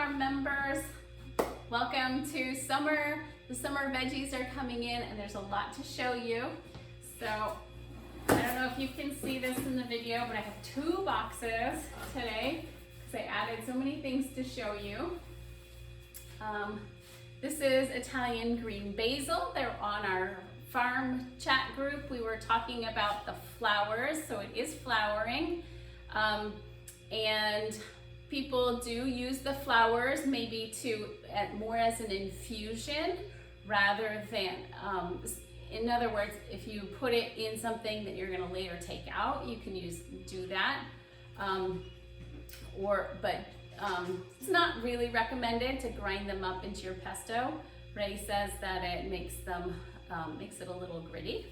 Farm members. Welcome to summer. The summer veggies are coming in and there's a lot to show you. So I don't know if you can see this in the video, but I have 2 boxes today because I added so many things to show you. This is Italian green basil. They're on our farm chat group. We were talking about the flowers, so it is flowering. And people do use the flowers maybe more as an infusion rather than, in other words, if you put it in something that you're gonna later take out, you can do that. It's not really recommended to grind them up into your pesto. Ray says that it makes it a little gritty.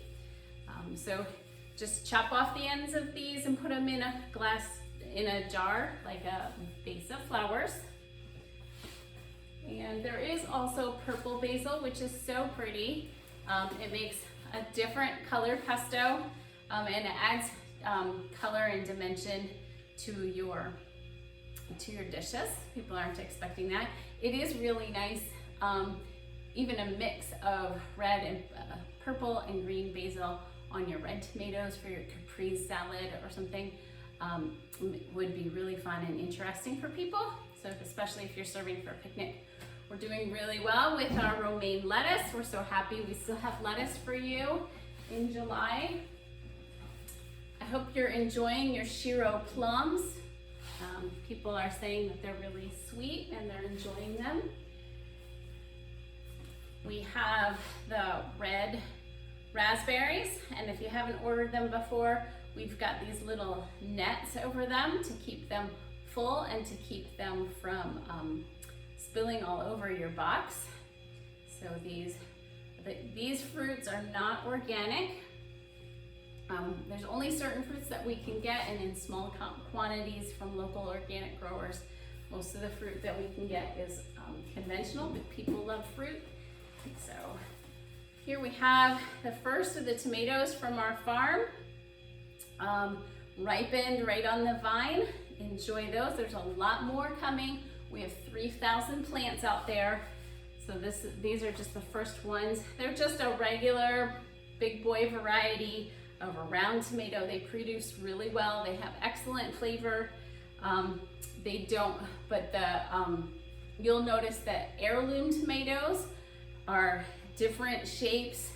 So just chop off the ends of these and put them in a jar, like a vase of flowers. And there is also purple basil, which is so pretty. It makes a different color pesto, and it adds color and dimension to your dishes. People aren't expecting that. It is really nice, even a mix of red and purple and green basil on your red tomatoes for your caprese salad or something. Would be really fun and interesting for people. So especially if you're serving for a picnic. We're doing really well with our romaine lettuce. We're so happy we still have lettuce for you in July. I hope you're enjoying your Shiro plums. People are saying that they're really sweet and they're enjoying them. We have the red raspberries, and if you haven't ordered them before, we've got these little nets over them to keep them full and to keep them from spilling all over your box. So these fruits are not organic. There's only certain fruits that we can get, and in small quantities from local organic growers. Most of the fruit that we can get is conventional, but people love fruit. So here we have the first of the tomatoes from our farm. Ripened right on the vine. Enjoy those. There's a lot more coming. We have 3,000 plants out there. So these are just the first ones. They're just a regular big boy variety of a round tomato. They produce really well. They have excellent flavor. You'll notice that heirloom tomatoes are different shapes,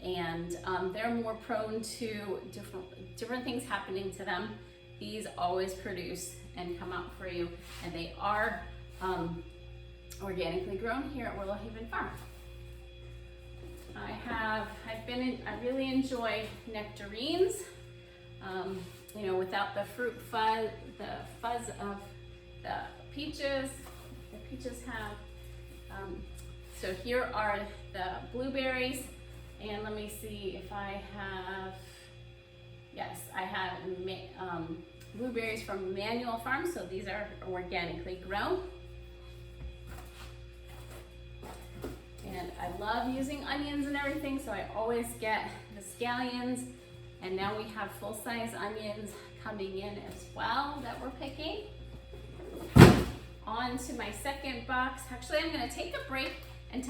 and they're more prone to different things happening to them. These always produce and come out for you, and they are organically grown here at Willow Haven Farm. I really enjoy nectarines. Without the fruit fuzz, the fuzz of the peaches. The peaches have. So here are the blueberries, and let me see if I have. Yes, I have blueberries from Emmanuel Farm, so these are organically grown. And I love using onions and everything, so I always get the scallions. And now we have full-size onions coming in as well that we're picking. On to my second box. Actually, I'm going to take a break and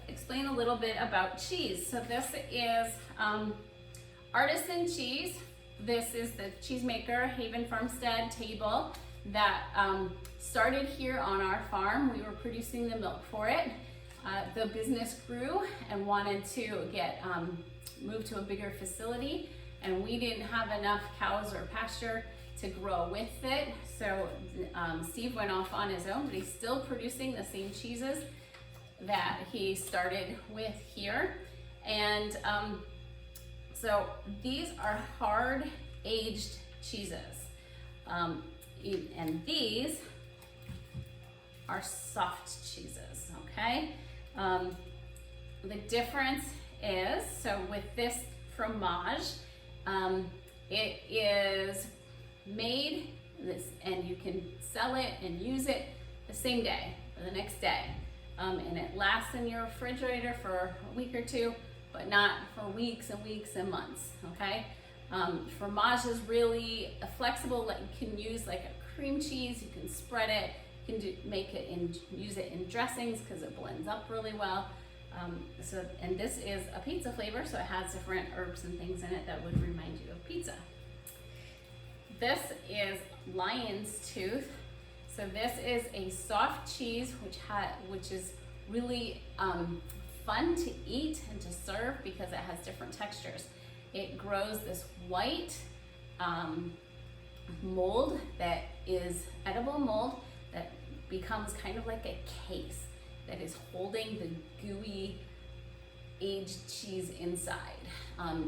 explain a little bit about cheese. So this is artisan cheese. This is the cheesemaker Haven Farmstead table that started here on our farm. We were producing the milk for it. The business grew and wanted to move to a bigger facility, and we didn't have enough cows or pasture to grow with it. So Steve went off on his own, but he's still producing the same cheeses that he started with here. And so these are hard aged cheeses. And these are soft cheeses, okay? The difference is, so with this fromage, it is made and you can sell it and use it the same day or the next day. And it lasts in your refrigerator for a week or two, but not for weeks and weeks and months, okay? Fromage is really flexible, like you can use like a cream cheese, you can spread it, You can use it in dressings because it blends up really well. And this is a pizza flavor, so it has different herbs and things in it that would remind you of pizza. This is Lion's Tooth. So this is a soft cheese which is really fun to eat and to serve because it has different textures. It grows this white mold that is edible mold that becomes kind of like a case that is holding the gooey aged cheese inside,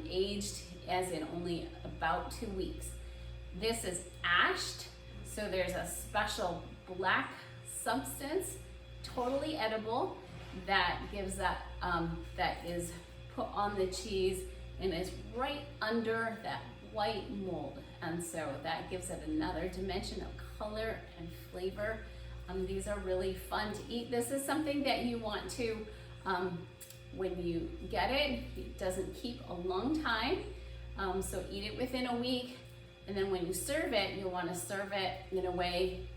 aged as in only about 2 weeks. This is ashed, so there's a special black substance, totally edible, that gives that, that is put on the cheese and is right under that white mold. And so that gives it another dimension of color and flavor. These are really fun to eat. This is something that you want to, when you get it, it doesn't keep a long time. So eat it within a week. And then when you serve it, you'll want to serve it in a way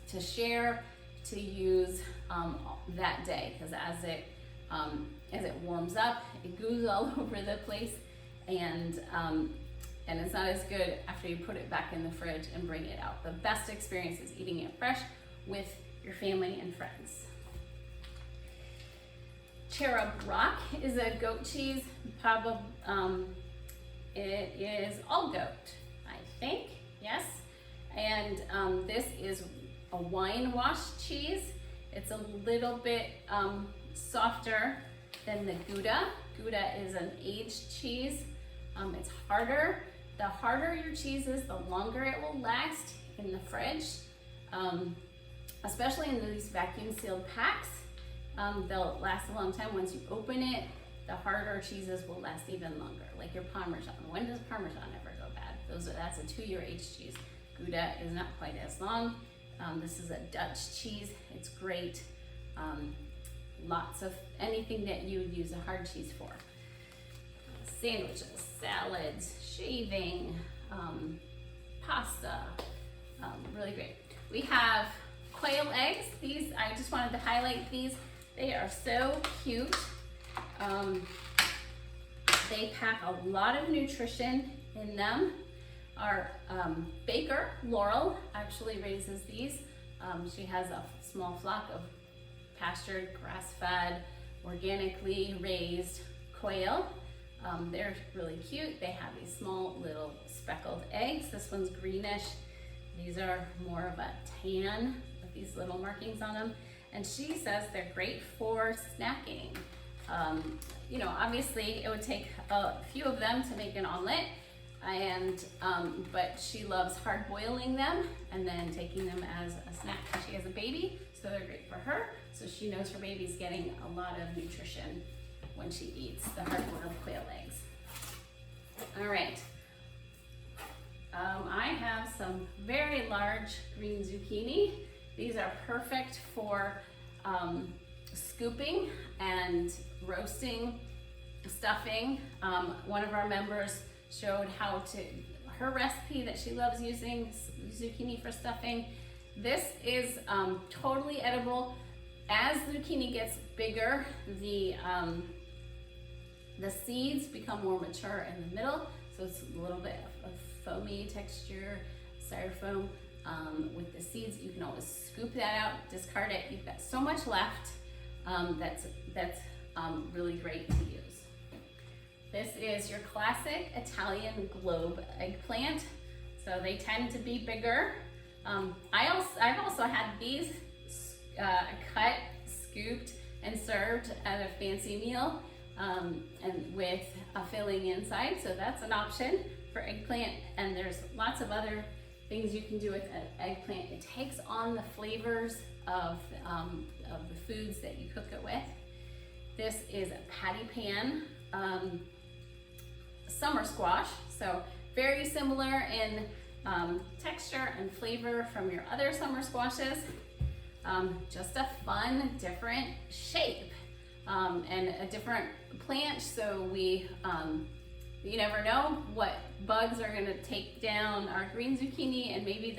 to share, to use that day. Because as it warms up, it goes all over the place. And it's not as good after you put it back in the fridge and bring it out. The best experience is eating it fresh with your family and friends. Cherub Rock is a goat cheese. Probably, it is all goat, I think, yes. And this is a wine wash cheese. It's a little bit softer than the Gouda. Gouda is an aged cheese. It's harder. The harder your cheese is, the longer it will last in the fridge. Especially in these vacuum sealed packs, they'll last a long time. Once you open it, the harder cheeses will last even longer, like your Parmesan. When does Parmesan ever go bad? That's a 2-year aged cheese. Gouda is not quite as long. This is a Dutch cheese. It's great. Lots of anything that you would use a hard cheese for. Sandwiches, salads, shaving, pasta, really great. We have quail eggs. These, I just wanted to highlight these. They are so cute. They pack a lot of nutrition in them. Our baker, Laurel, actually raises these. She has a small flock of pastured, grass-fed, organically raised quail. They're really cute. They have these small little speckled eggs. This one's greenish. These are more of a tan with these little markings on them. And she says they're great for snacking. You know, obviously it would take a few of them to make an omelet, but she loves hard boiling them and then taking them as a snack. She has a baby, so they're great for her. So she knows her baby's getting a lot of nutrition when she eats the hard-boiled quail eggs. All right. I have some very large green zucchini. These are perfect for scooping and roasting, stuffing. One of our members showed her recipe that she loves using zucchini for stuffing. This is totally edible. As zucchini gets bigger, the seeds become more mature in the middle, so it's a little bit of foamy texture, styrofoam. With the seeds, you can always scoop that out, discard it. You've got so much left. That's really great to use. This is your classic Italian globe eggplant. So they tend to be bigger. I've also had these cut, scooped, and served at a fancy meal, and with a filling inside. So that's an option for eggplant. And there's lots of other things you can do with an eggplant. It takes on the flavors of the foods that you cook it with. This is a patty pan summer squash. So very similar in texture and flavor from your other summer squashes. Just a fun, different shape and a different plant. So you never know what bugs are gonna take down our green zucchini, and maybe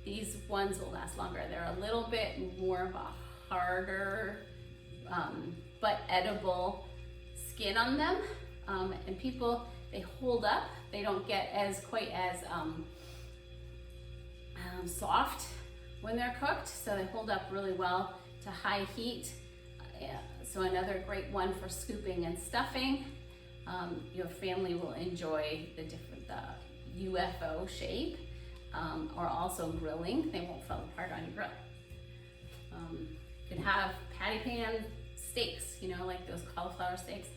these ones will last longer. They're a little bit more of a harder, but edible skin on them. And people, they hold up. They don't get quite as soft when they're cooked, so they hold up really well to high heat. So another great one for scooping and stuffing. Your family will enjoy the UFO shape, or also grilling. They won't fall apart on your grill. You can have patty pan steaks, you know, like those cauliflower steaks.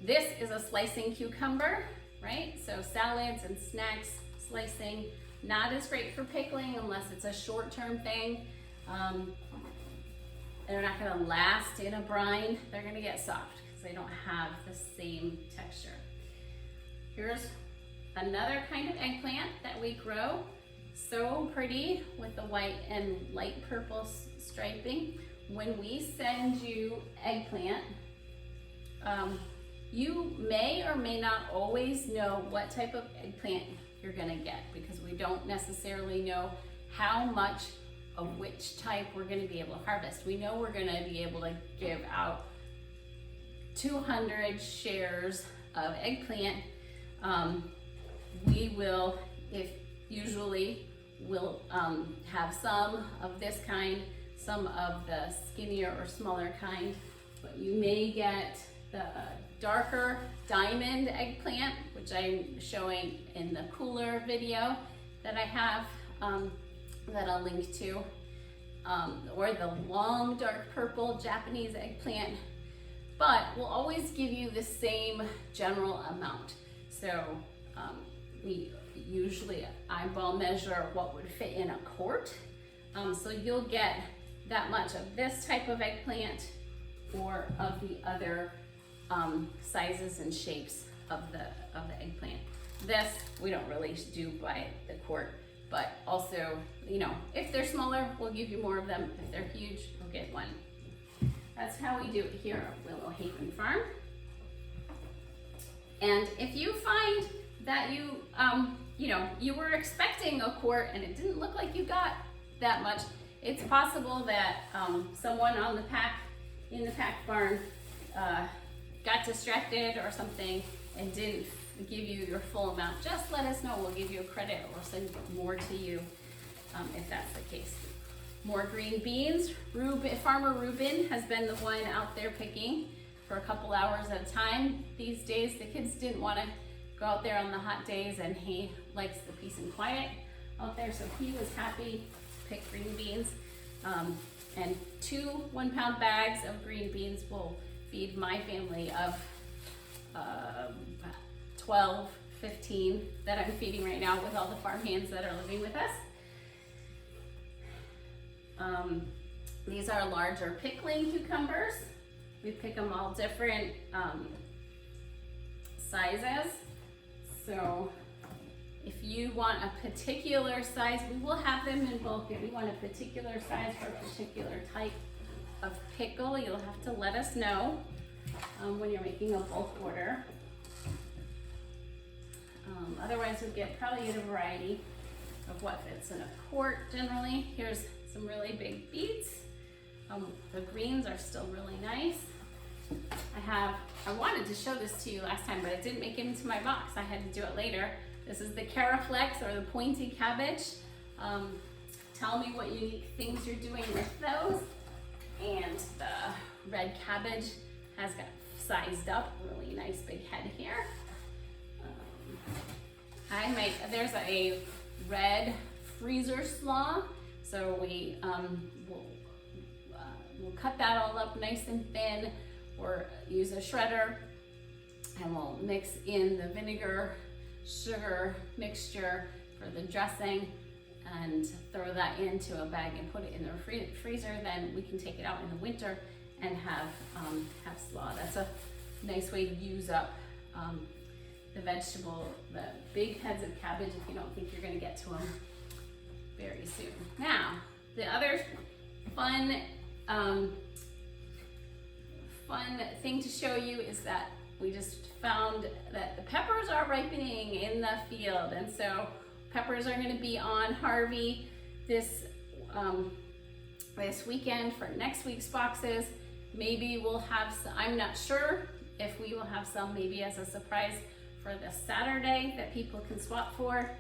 This is a slicing cucumber, right? So salads and snacks, slicing, not as great for pickling unless it's a short-term thing. They're not gonna last in a brine. They're gonna get soft because they don't have the same texture. Here's another kind of eggplant that we grow. So pretty with the white and light purple striping. When we send you eggplant, you may or may not always know what type of eggplant you're gonna get, because we don't necessarily know how much of which type we're gonna be able to harvest. We know we're gonna be able to give out 200 shares of eggplant. We will, usually we'll have some of this kind, some of the skinnier or smaller kind, but you may get the darker diamond eggplant, which I'm showing in the cooler video that I have, that I'll link to, or the long dark purple Japanese eggplant, but we'll always give you the same general amount. So we usually eyeball measure what would fit in a quart. So you'll get that much of this type of eggplant or of the other sizes and shapes of the eggplant. This we don't really do by the quart, but also, you know, if they're smaller, we'll give you more of them. If they're huge, we'll get one. That's how we do it here at Willow Haven Farm. And if you find that you were expecting a quart and it didn't look like you got that much, it's possible that someone in the pack barn got distracted or something and didn't give you your full amount. Just let us know. We'll give you a credit or send more to you if that's the case. More green beans. Farmer Ruben has been the one out there picking for a couple hours at a time. These days, the kids didn't want to go out there on the hot days, and he likes the peace and quiet out there, so he was happy to pick green beans. And 2 1-pound bags of green beans will feed my family of 12, 15 that I'm feeding right now with all the farm hands that are living with us. These are larger pickling cucumbers. We pick them all different sizes. So if you want a particular size, we will have them in bulk. If you want a particular size for a particular type of pickle, you'll have to let us know when you're making a bulk order. Otherwise, you'll probably get a variety of what fits in a quart generally. Here's some really big beets. The greens are still really nice. I wanted to show this to you last time, but it didn't make it into my box. I had to do it later. This is the Caraflex, or the pointy cabbage. Tell me what unique things you're doing with those. And the red cabbage has got sized up, really nice big head here. There's a red freezer slaw, so we'll cut that all up nice and thin, or use a shredder, and we'll mix in the vinegar, sugar mixture for the dressing, and throw that into a bag and put it in the freezer. Then we can take it out in the winter and have slaw. That's a nice way to use up the big heads of cabbage if you don't think you're going to get to them very soon. Now, the other fun thing to show you is that we just found that the peppers are ripening in the field, and so peppers are going to be on Harvey this weekend for next week's boxes. Maybe we'll have some, I'm not sure if we will have some maybe as a surprise for the Saturday that people can swap for.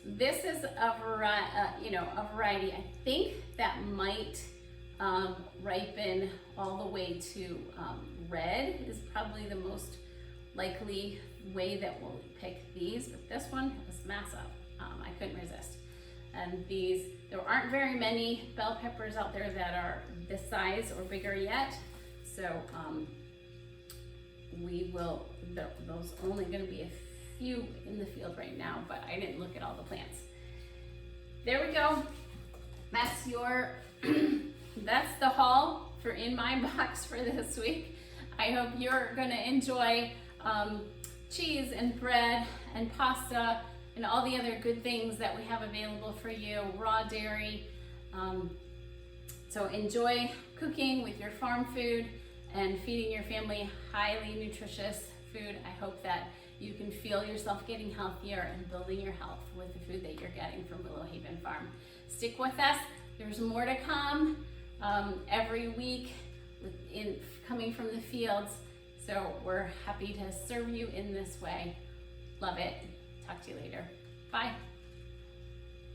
This is a variety. I think that might ripen all the way to red is probably the most likely way that we'll pick these, but this one was massive. I couldn't resist. And these, there aren't very many bell peppers out there that are this size or bigger yet. So those only gonna be a few in the field right now, but I didn't look at all the plants. There we go. That's your, that's the haul for In My Box for this week. I hope you're gonna enjoy cheese and bread and pasta and all the other good things that we have available for you, raw dairy. So enjoy cooking with your farm food and feeding your family highly nutritious food. I hope that you can feel yourself getting healthier and building your health with the food that you're getting from Willow Haven Farm. Stick with us. There's more to come every week coming from the fields. So we're happy to serve you in this way. Love it. Talk to you later. Bye.